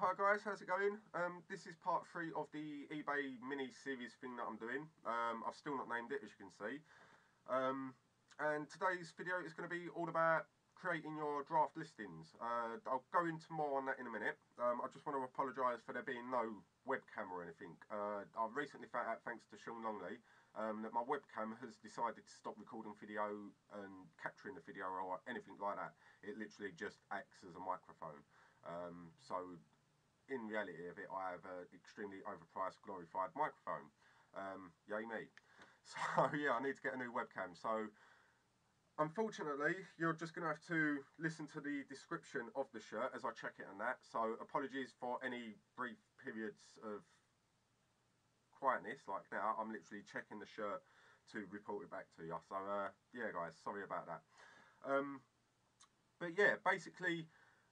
Hi guys, how's it going? This is part 3 of the eBay mini series thing that I'm doing. I've still not named it, as you can see. And today's video is going to be all about creating your draft listings. I'll go into more on that in a minute. I just want to apologise for there being no webcam or anything. I've recently found out, thanks to Sean Longley, that my webcam has decided to stop recording video and capturing the video or anything like that. It literally just acts as a microphone. So in reality of it, I have an extremely overpriced, glorified microphone. Yay me. So yeah, I need to get a new webcam. So unfortunately, you're just going to have to listen to the description of the shirt as I check it and that. So apologies for any brief periods of quietness like now. I'm literally checking the shirt to report it back to you. So yeah guys, sorry about that. But yeah, basically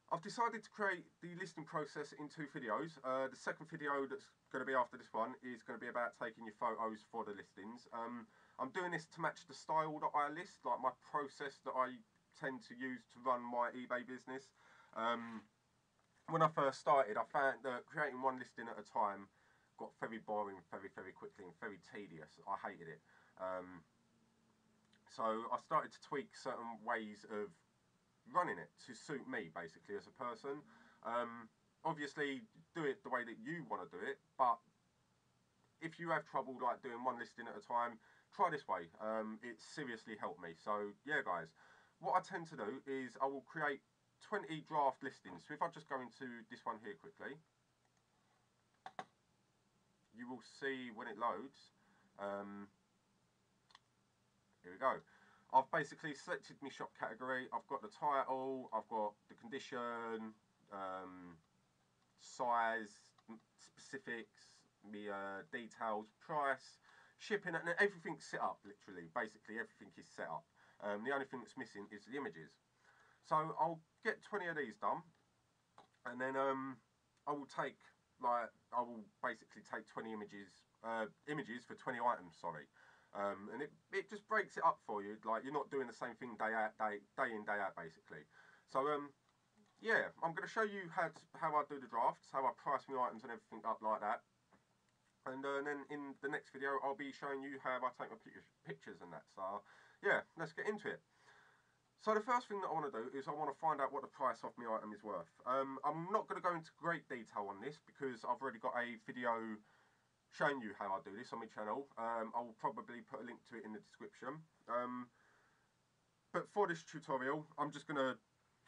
I've decided to create the listing process in 2 videos. The second video that's going to be after this one is going to be about taking your photos for the listings. I'm doing this to match the style that I list, like my process that I tend to use to run my eBay business. When I first started, I found that creating one listing at a time got very boring very quickly and very tedious. I hated it. So I started to tweak certain ways of running it to suit me basically as a person. Obviously do it the way that you want to do it, but if you have trouble like doing one listing at a time, try this way. It seriously helped me. So yeah guys, what I tend to do is I will create 20 draft listings. So if I just go into this one here quickly, you will see when it loads. Here we go. I've basically selected my shop category. I've got the title, I've got the condition, size, specifics, me details, price, shipping, and everything's set up. Literally, basically everything is set up. The only thing that's missing is the images. So I'll get 20 of these done, and then I will basically take 20 images for 20 items. Sorry. And it just breaks it up for you, like you're not doing the same thing day in, day out basically. So yeah, I'm going to show you how I do the drafts, how I price my items and everything up like that. And then in the next video I'll be showing you how I take my pictures and that. So yeah, let's get into it. So the first thing that I want to do is I want to find out what the price of my item is worth. I'm not going to go into great detail on this because I've already got a video showing you how I do this on my channel. I'll probably put a link to it in the description. But for this tutorial, I'm just going to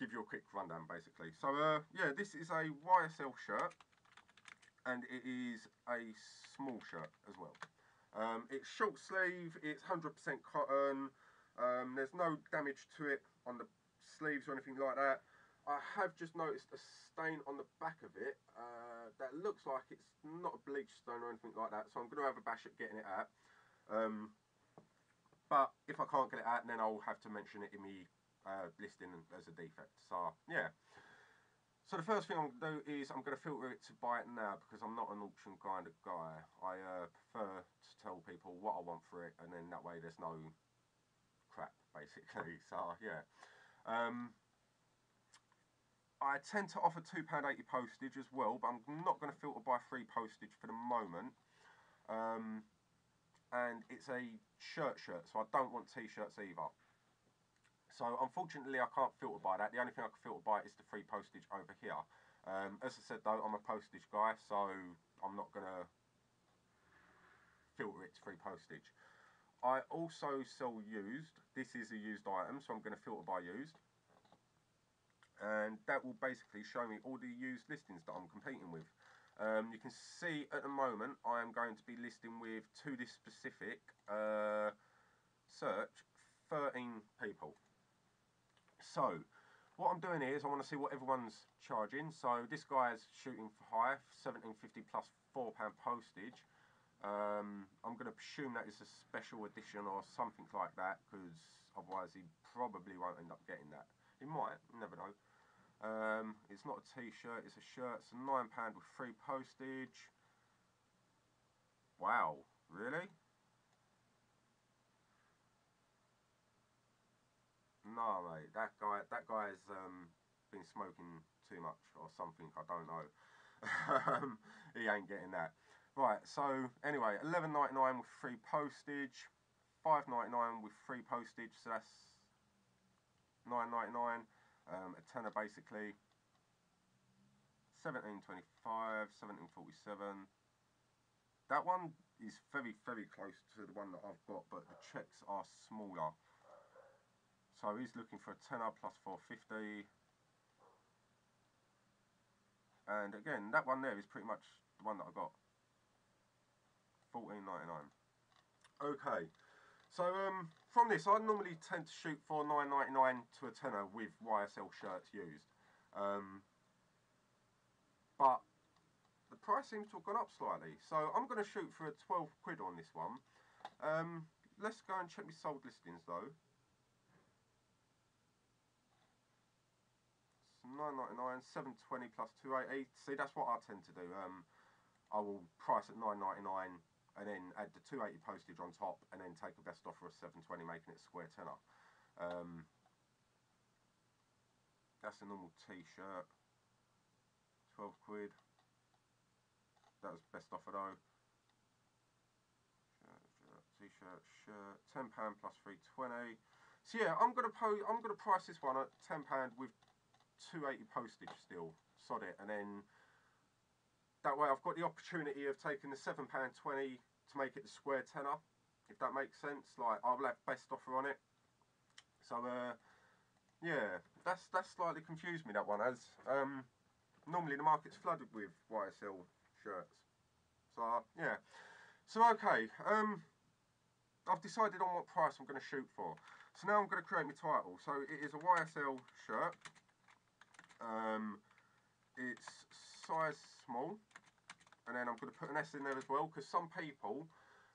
give you a quick rundown basically. So yeah, this is a YSL shirt, and it is a small shirt as well. It's short sleeve, it's 100% cotton, there's no damage to it on the sleeves or anything like that. I have just noticed a stain on the back of it that looks like it's not a bleach stain or anything like that, so I'm going to have a bash at getting it out. But if I can't get it out, then I'll have to mention it in my listing as a defect. So yeah. So the first thing I'm going to do is I'm going to filter it to buy it now, because I'm not an auction kind of guy. I prefer to tell people what I want for it, and then that way there's no crap basically. So yeah. I tend to offer £2.80 postage as well, but I'm not going to filter by free postage for the moment. And it's a shirt, so I don't want t-shirts either. So unfortunately I can't filter by that. The only thing I can filter by is the free postage over here. As I said though, I'm a postage guy, so I'm not going to filter it to free postage. I also sell used. This is a used item, so I'm going to filter by used. And that will basically show me all the used listings that I'm competing with. You can see at the moment I am going to be listing with, to this specific search, 13 people. So what I'm doing here is I want to see what everyone's charging. So this guy is shooting for high, £17.50 plus £4 postage. I'm going to assume that is a special edition or something like that, because otherwise he probably won't end up getting that. He might, you never know. It's not a t-shirt, it's a shirt. It's £9 with free postage. Wow, really? No mate, that guy's been smoking too much or something, I don't know. He ain't getting that. Right, so anyway, £11.99 with free postage, £5.99 with free postage, so that's £9.99, a tenner basically. 17.25, 17.47. That one is very, very close to the one that I've got, but the checks are smaller. So he's looking for a tenner plus 4.50. And again, that one there is pretty much the one that I got. 14.99. Okay. So from this, I normally tend to shoot for 9.99 to a tenner with YSL shirts used. But the price seems to have gone up slightly. So I'm going to shoot for a 12 quid on this one. Let's go and check my sold listings though. 9.99, 7.20 plus 2.80. See, that's what I tend to do. I will price at 9.99 and then add the 2.80 postage on top, and then take a best offer of 7.20, making it a square tenner. That's a normal t-shirt. 12 quid. That was best offer though. T-shirt, shirt. £10 plus 3.20. So yeah, I'm gonna price this one at £10 with 2.80 postage still, sod it, and then that way I've got the opportunity of taking the £7.20 to make it the square tenner, if that makes sense. Like, I'll have best offer on it. So yeah, that's slightly confused me, that one, as normally the market's flooded with YSL shirts. So yeah, so okay, I've decided on what price I'm going to shoot for. So now I'm going to create my title. So it is a YSL shirt. It's size small, and then I'm going to put an S in there as well, because some people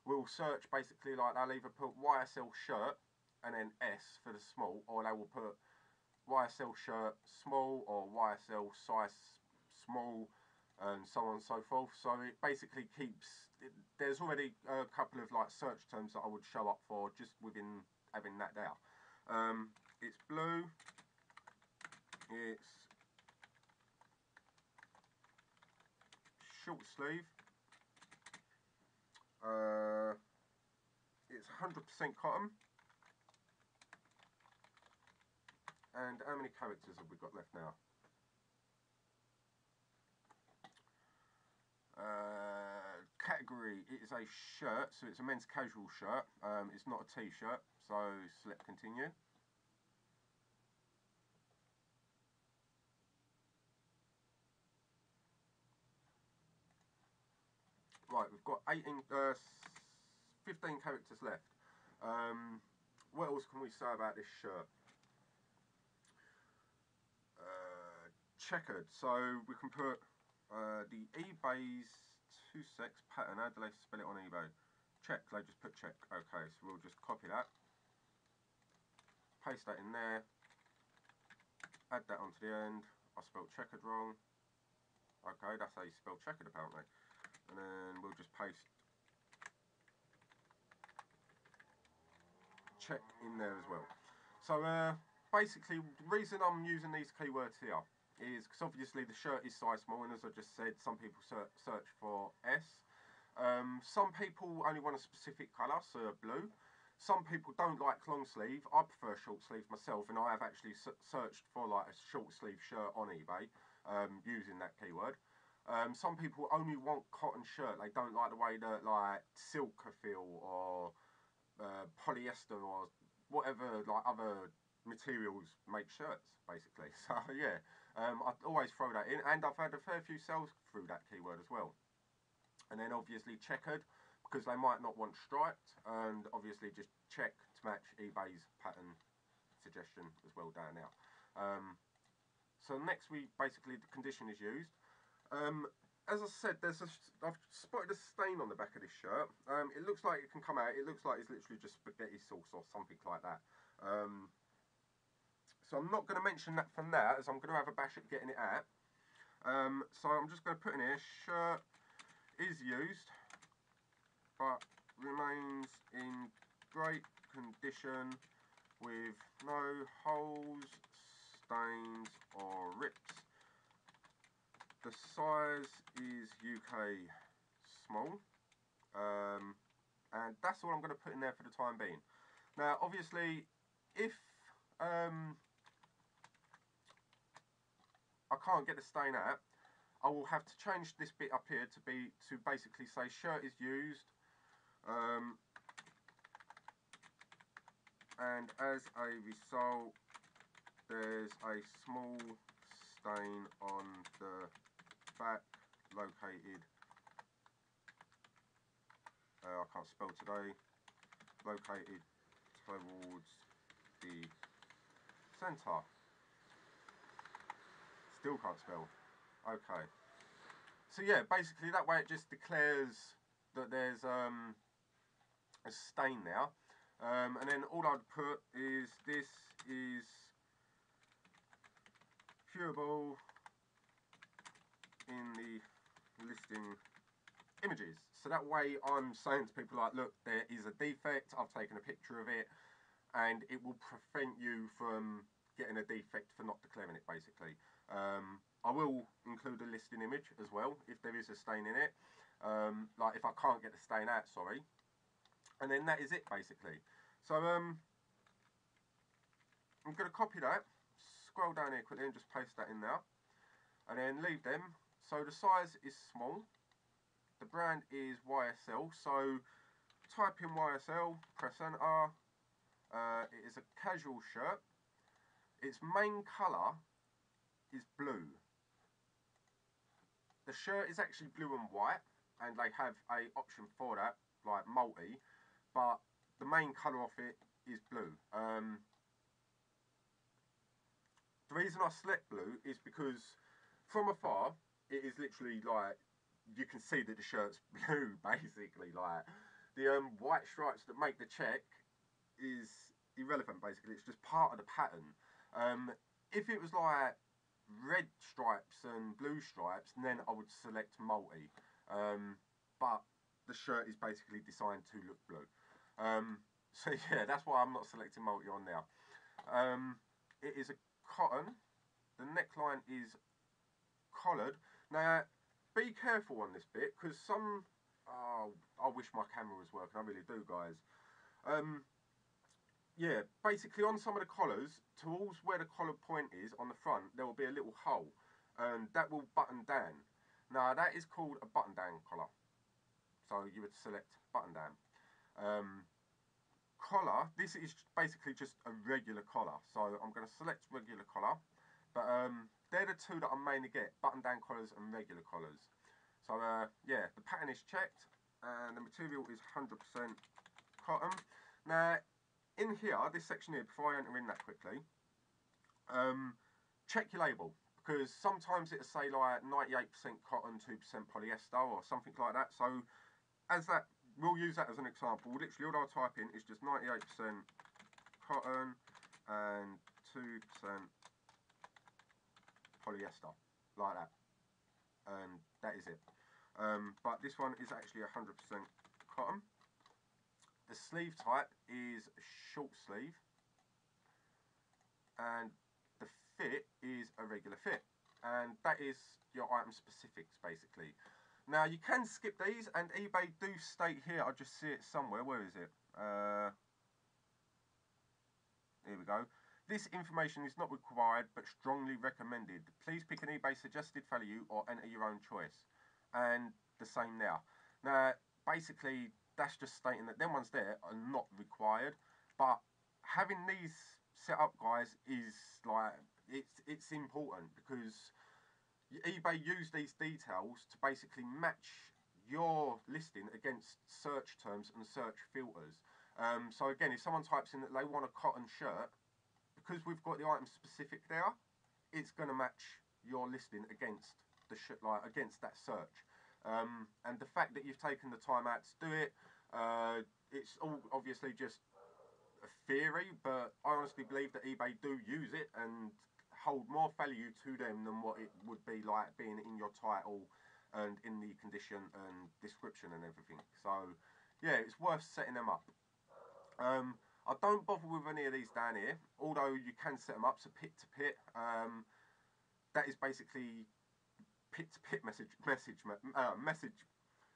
will search basically like they'll either put YSL shirt and then S for the small, or they will put YSL shirt small or YSL size small, and so on and so forth. So it basically keeps there's already a couple of like search terms that I would show up for just within having that there. It's blue. It's short sleeve. It's 100% cotton. And how many characters have we got left now? Category, it is a shirt, so it's a men's casual shirt. It's not a t-shirt, so select continue. Right, we've got 15 characters left. What else can we say about this shirt? Checkered, so we can put the eBay's 2-sex pattern. How do they spell it on eBay? Check, they just put check. Okay, so we'll just copy that, paste that in there, add that onto the end. I spelled checkered wrong. Okay, that's how you spell checkered apparently. And then we'll just paste check in there as well. So basically, the reason I'm using these keywords here is because obviously the shirt is size small, and as I just said, some people search for S. Some people only want a specific colour, so blue. Some people don't like long sleeve. I prefer short sleeve myself, and I have actually searched for like a short sleeve shirt on eBay using that keyword. Some people only want cotton shirt. They don't like the way that like silk feel, or polyester, or whatever like other materials make shirts basically. So yeah, I always throw that in, and I've had a fair few sales through that keyword as well. And then obviously checkered, because they might not want striped, and obviously just check to match eBay's pattern suggestion as well down now. So next the condition is used. As I said, I've spotted a stain on the back of this shirt. It looks like it can come out. It looks like it's literally just spaghetti sauce or something like that. So I'm not going to mention that for now, as I'm going to have a bash at getting it out. So I'm just going to put in here, shirt is used, but remains in great condition with no holes, stains or rips. the size is UK small, and that's all I'm going to put in there for the time being. Now, obviously, if I can't get the stain out, I will have to change this bit up here to basically say shirt is used, and as a result, there's a small stain on the back located. I can't spell today. Located towards the centre. Still can't spell. Okay. So yeah, basically that way it just declares that there's a stain now. And then all I'd put is this is curable in the listing images. So that way I'm saying to people like, look, there is a defect, I've taken a picture of it, and it will prevent you from getting a defect for not declaring it, basically. I will include a listing image as well if there is a stain in it, like if I can't get the stain out, sorry. And then that is it, basically. So I'm going to copy that, scroll down here quickly and just paste that in there, and then leave them. So the size is small, the brand is YSL, so type in YSL, press enter. It is a casual shirt. Its main colour is blue. The shirt is actually blue and white, and they have a option for that, like multi, but the main colour of it is blue. The reason I select blue is because from afar it is literally like you can see that the shirt's blue, basically. Like the white stripes that make the check is irrelevant, basically. It's just part of the pattern. If it was like red stripes and blue stripes, then I would select multi. But the shirt is basically designed to look blue. So yeah, that's why I'm not selecting multi on now. It is a cotton. The neckline is collared. Now, be careful on this bit, because some... Oh, I wish my camera was working, I really do, guys. Yeah, basically on some of the collars, towards where the collar point is on the front, there will be a little hole, and that will button down. Now, that is called a button down collar. So you would select button down. Collar, this is basically just a regular collar. So I'm going to select regular collar. But they're the two that I mainly get, button down collars and regular collars. So yeah, the pattern is checked and the material is 100% cotton. Now in here, this section here, before I enter in that quickly, check your label, because sometimes it'll say like 98% cotton, 2% polyester or something like that. So as that, we'll use that as an example. Literally all I'll type in is just 98% cotton and 2% polyester, like that, and that is it. But this one is actually 100% cotton. The sleeve type is short sleeve, and the fit is a regular fit, and that is your item specifics, basically. Now you can skip these, and eBay do state here, I just see it somewhere, where is it? Here we go. This information is not required but strongly recommended. Please pick an eBay suggested value or enter your own choice. And the same now. Now, basically, that's just stating that them ones there are not required. But having these set up, guys, is like, it's important, because eBay use these details to basically match your listing against search terms and search filters. So again, if someone types in that they want a cotton shirt, because we've got the item specific there, it's going to match your listing against the against that search. And the fact that you've taken the time out to do it, it's all obviously just a theory, but I honestly believe that eBay do use it and hold more value to them than what it would be like being in your title and in the condition and description and everything. So yeah, it's worth setting them up. I don't bother with any of these down here, although you can set them up, so pit to pit. That is basically pit-to-pit message.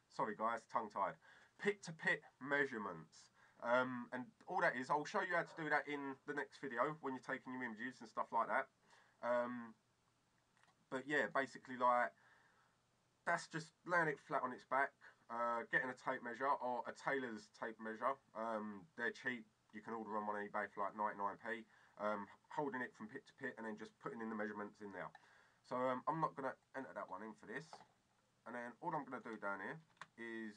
Sorry guys, tongue-tied. Pit-to-pit measurements. And all that is, I'll show you how to do that in the next video when you're taking your images and stuff like that. But yeah, basically like, that's just laying it flat on its back, getting a tape measure or a tailor's tape measure. They're cheap, you can order them on eBay for like 99p. Holding it from pit to pit and then just putting in the measurements in there. So I'm not going to enter that one in for this. And then all I'm going to do down here is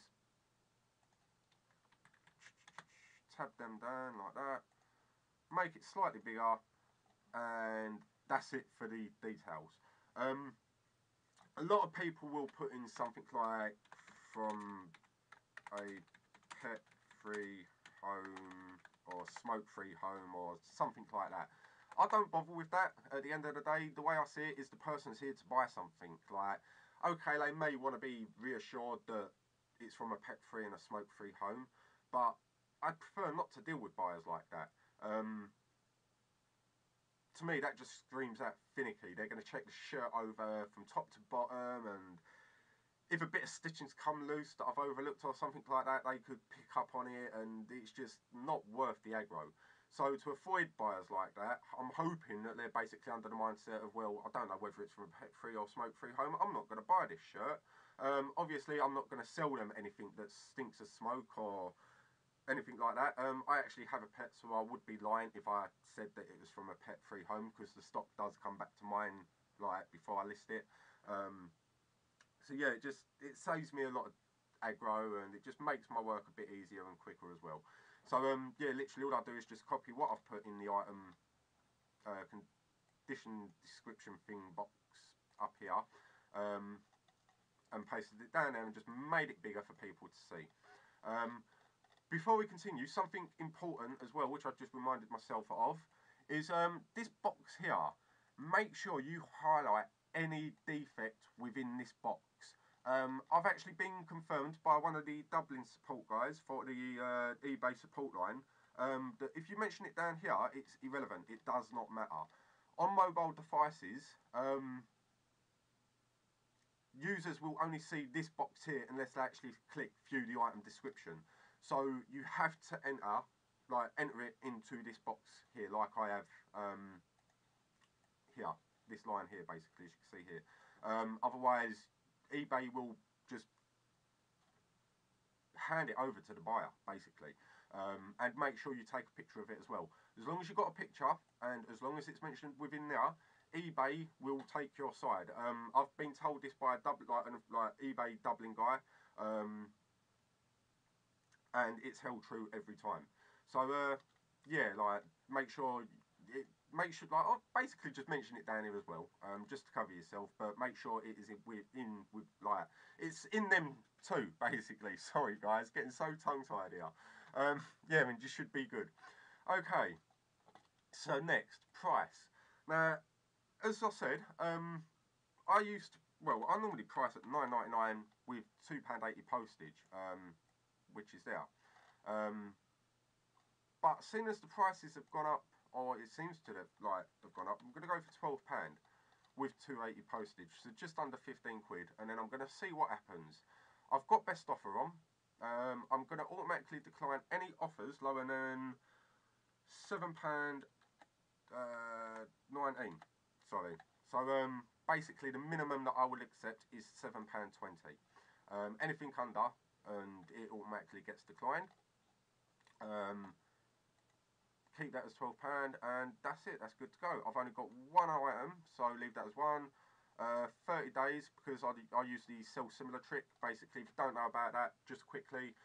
tab them down like that, make it slightly bigger, and that's it for the details. A lot of people will put in something like from a pet-free home or smoke-free home or something like that. I don't bother with that. At the end of the day, the way I see it is the person's here to buy something. Like, okay, they may want to be reassured that it's from a pet-free and a smoke-free home, but I prefer not to deal with buyers like that. To me, that just screams out finicky. They're going to check the shirt over from top to bottom, and if a bit of stitching's come loose that I've overlooked or something like that, they could pick up on it, and it's just not worth the aggro. So to avoid buyers like that, I'm hoping that they're basically under the mindset of, well, I don't know whether it's from a pet-free or smoke-free home, I'm not going to buy this shirt. Obviously, I'm not going to sell them anything that stinks of smoke or anything like that. I actually have a pet, so I would be lying if I said that it was from a pet-free home, because the stock does come back to mine like before I list it. So yeah, it saves me a lot of aggro, and it just makes my work a bit easier and quicker as well. So yeah, literally all I do is just copy what I've put in the item condition description thing box up here, and pasted it down there and just made it bigger for people to see. Before we continue, something important as well, which I've just reminded myself of, is this box here. Make sure you highlight any defect within this box. I've actually been confirmed by one of the Dublin support guys for the eBay support line that if you mention it down here, it's irrelevant. It does not matter. On mobile devices, users will only see this box here unless they actually click view the item description. So you have to enter it into this box here, like I have here, this line here, basically, as you can see here. Otherwise, eBay will just hand it over to the buyer, basically, and make sure you take a picture of it as well. As long as you've got a picture, and as long as it's mentioned within there, eBay will take your side. I've been told this by a eBay Dublin guy. And it's held true every time. So yeah, like make sure I'll basically just mention it down here as well, just to cover yourself, but make sure it is it's in them too, basically. Sorry guys, getting so tongue-tied here. Yeah, I mean, you should be good. Okay, so next, price. Now, as I said, I normally price at £9.99 with £2.80 postage. Which is there. But seeing as the prices have gone up, or it seems to have gone up, I'm going to go for £12 with £2.80 postage, so just under 15 quid, and then I'm going to see what happens. I've got best offer on. I'm going to automatically decline any offers lower than £7.19. Sorry. So basically the minimum that I will accept is £7.20. Anything under, and it automatically gets declined. Keep that as £12, and that's it. That's good to go. I've only got one item, so leave that as one. 30 days, because I use the sell similar trick. Basically, if you don't know about that, just quickly,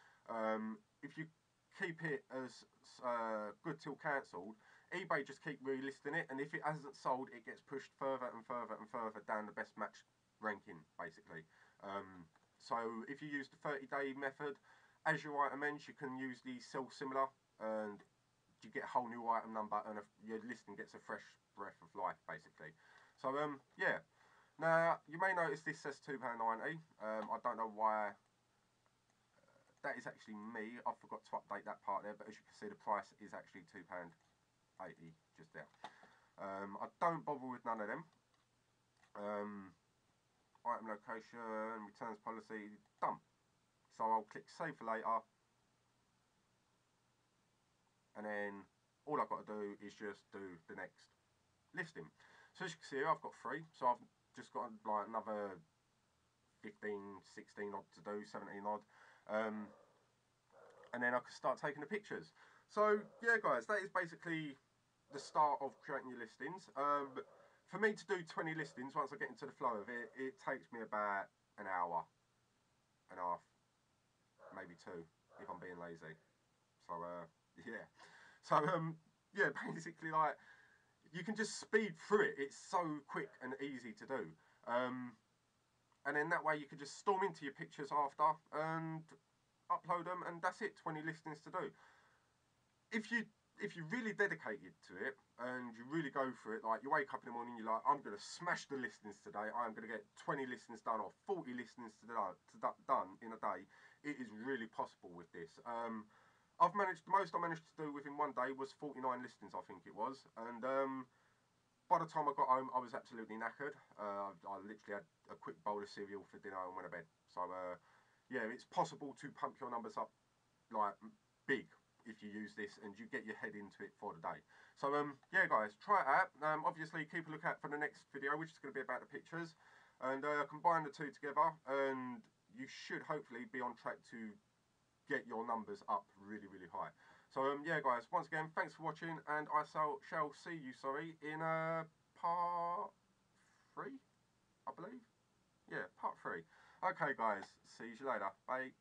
if you keep it as good till cancelled, eBay just keep relisting it, and if it hasn't sold, it gets pushed further and further and further down the best match ranking, basically. So if you use the 30-day method, as your item ends, you can use the sell similar, and you get a whole new item number, and your listing gets a fresh breath of life, basically. So yeah. Now you may notice this says £2.90. I don't know why. That is actually me. I forgot to update that part there, but as you can see, the price is actually £2.80 just there. I don't bother with none of them. item location, returns policy, done. So I'll click save for later, and then all I've got to do is just do the next listing. So as you can see here, I've got 3, so I've just got like another 15, 16 odd to do, 17 odd, and then I can start taking the pictures. So yeah guys, that is basically the start of creating your listings. For me to do 20 listings, once I get into the flow of it, it takes me about an hour and a half, maybe 2, if I'm being lazy. So yeah. So yeah, basically like, you can just speed through it. It's so quick and easy to do. And then that way you can just storm into your pictures after and upload them, and that's it, 20 listings to do. If you're really dedicated to it and you really go for it, like you wake up in the morning, you're like, I'm going to smash the listings today, I'm going to get 20 listings done or 40 listings done in a day, it is really possible with this. I've managed, the most I managed to do within one day was 49 listings, I think it was, and by the time I got home, I was absolutely knackered. I literally had a quick bowl of cereal for dinner and went to bed. So yeah, it's possible to pump your numbers up like big if you use this and you get your head into it for the day. So yeah guys, try it out. Obviously keep a look out for the next video, which is going to be about the pictures, and combine the two together and you should hopefully be on track to get your numbers up really, really high. So yeah guys, once again, thanks for watching, and I shall see you, in part 3, I believe. Yeah, part 3. Okay guys, see you later. Bye.